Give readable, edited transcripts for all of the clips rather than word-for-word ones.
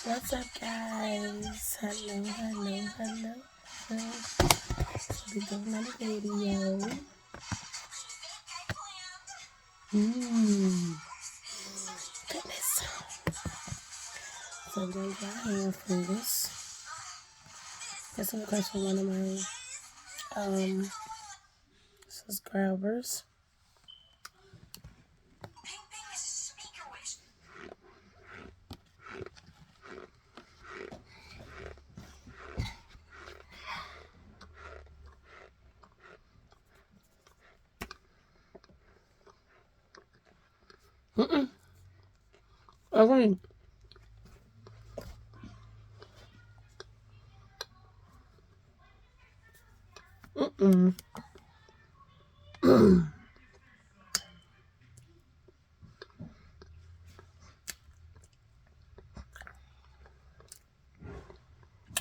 What's up, guys? Hello. We doing another video. Goodness. So we done got hand fingers. Got some requests from one of my subscribers. Okay.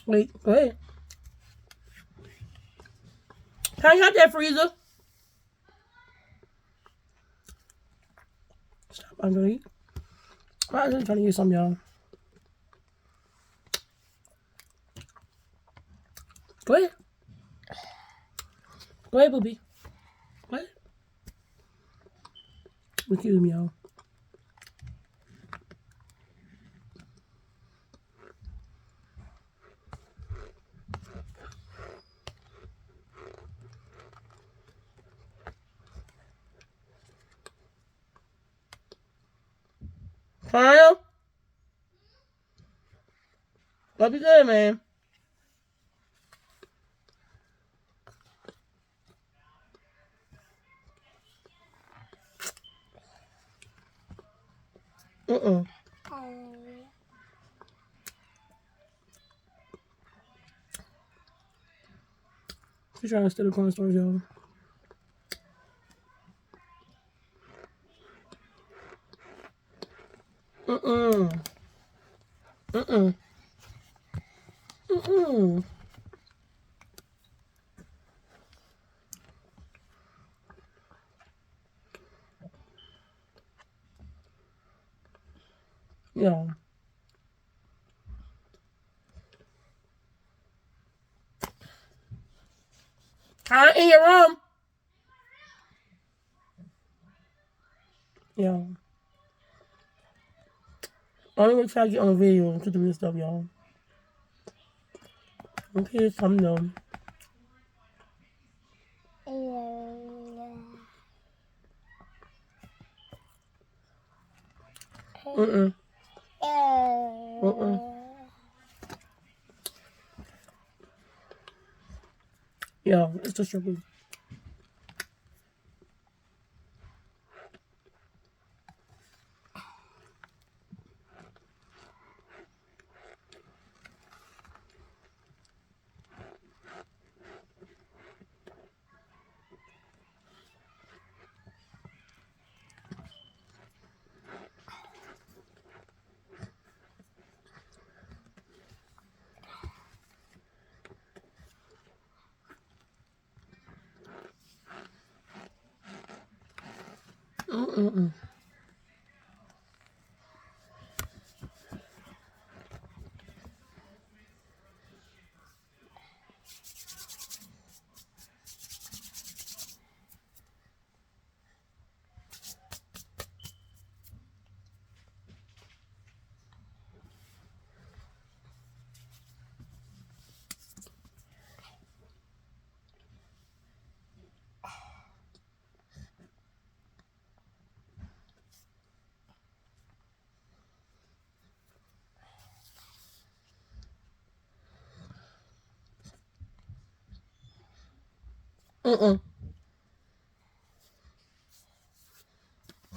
Wait. Can you have that freezer? Stop. I'm gonna eat. I'm just trying to use some, y'all. Go ahead. Go ahead, booby. Go ahead. Excuse me, y'all. Kyle? That'll be good, man. She's trying to steal the corn stores, y'all. Yeah. Hi, in your room. Yeah. Only way try to get on video to do this stuff, y'all. Okay, it's coming down. Yeah, it's just your boo.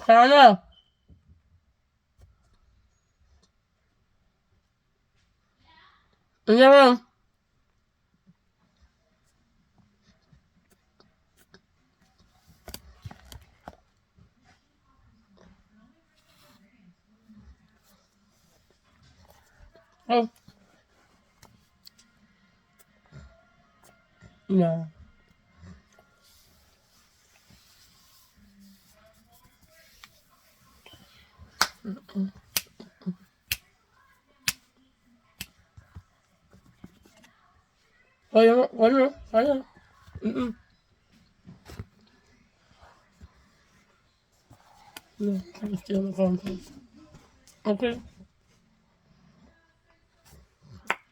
Hannah. In your room. Oh. No. Wait a minute, wait a minute, wait a minute. Mm-mm. No, I'm still in the phone call. Okay?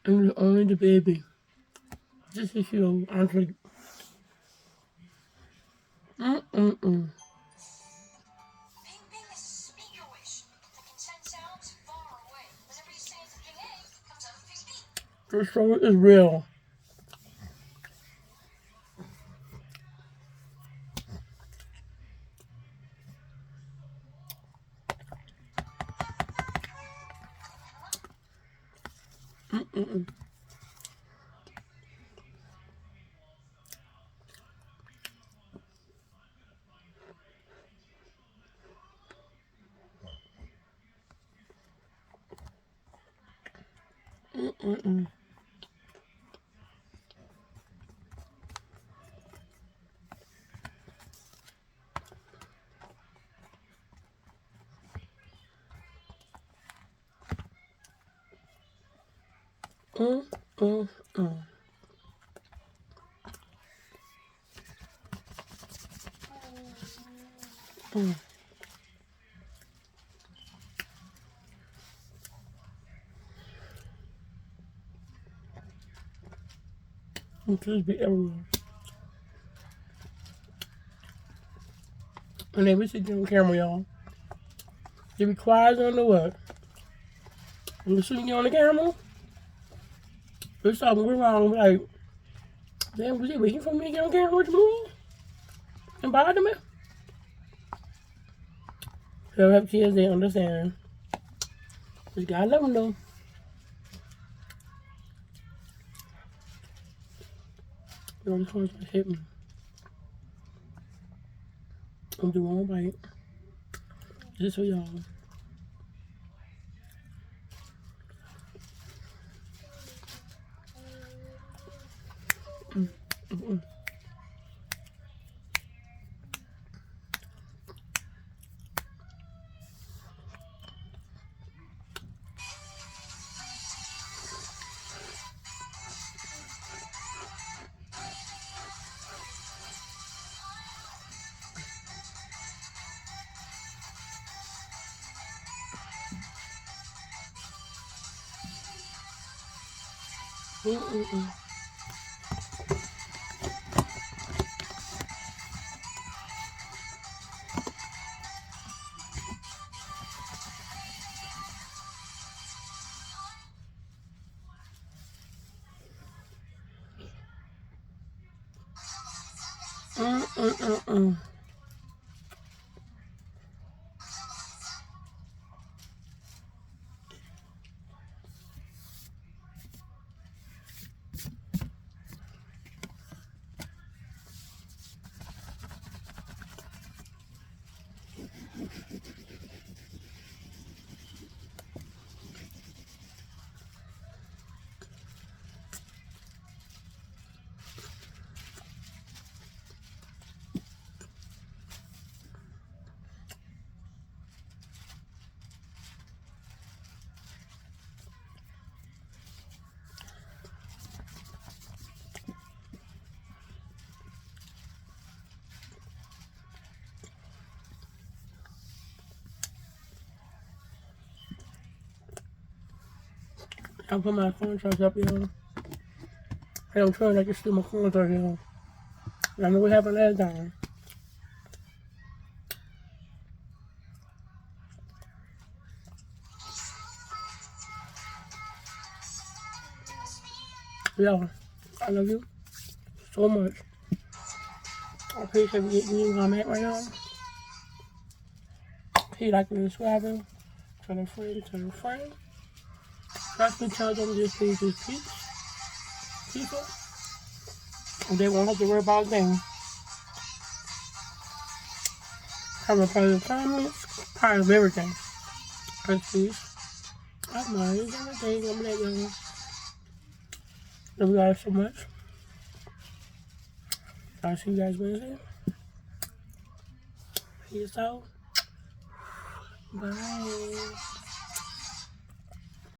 And only the baby. This is you, Andre. Mm-mm-mm. This story is real. Mm-mm-mm. Mm-mm-mm. Mm-mm-mm. Mm. And kids be everywhere. And they be sitting on camera, y'all. They be quiet on the what? When you sitting on the camera, there's something wrong. Like, damn, was he waiting for me to get on camera with the movie? And bother me? They'll have kids, they understand. Just gotta let them know. You're just going to hit me. I'm doing one bite. Just for y'all. Mm-mm. Mm-mm-mm. Mm-mm-mm-mm. I put my cornstarch up, y'all. Hey, I'm trying not to steal my cornstarch, y'all. I know what happened last time. Y'all, I love you so much. I appreciate you where I'm at right now. He like me subscribing. Tell a friend, tell a friend. Trust me, tell them this is peace. People. And they won't have to worry about a thing. Have a part of the comments, part of everything. Cause peace. I'm not even everything. I'm letting you know. Love you guys so much. I'll see you guys Wednesday. Peace out. Bye.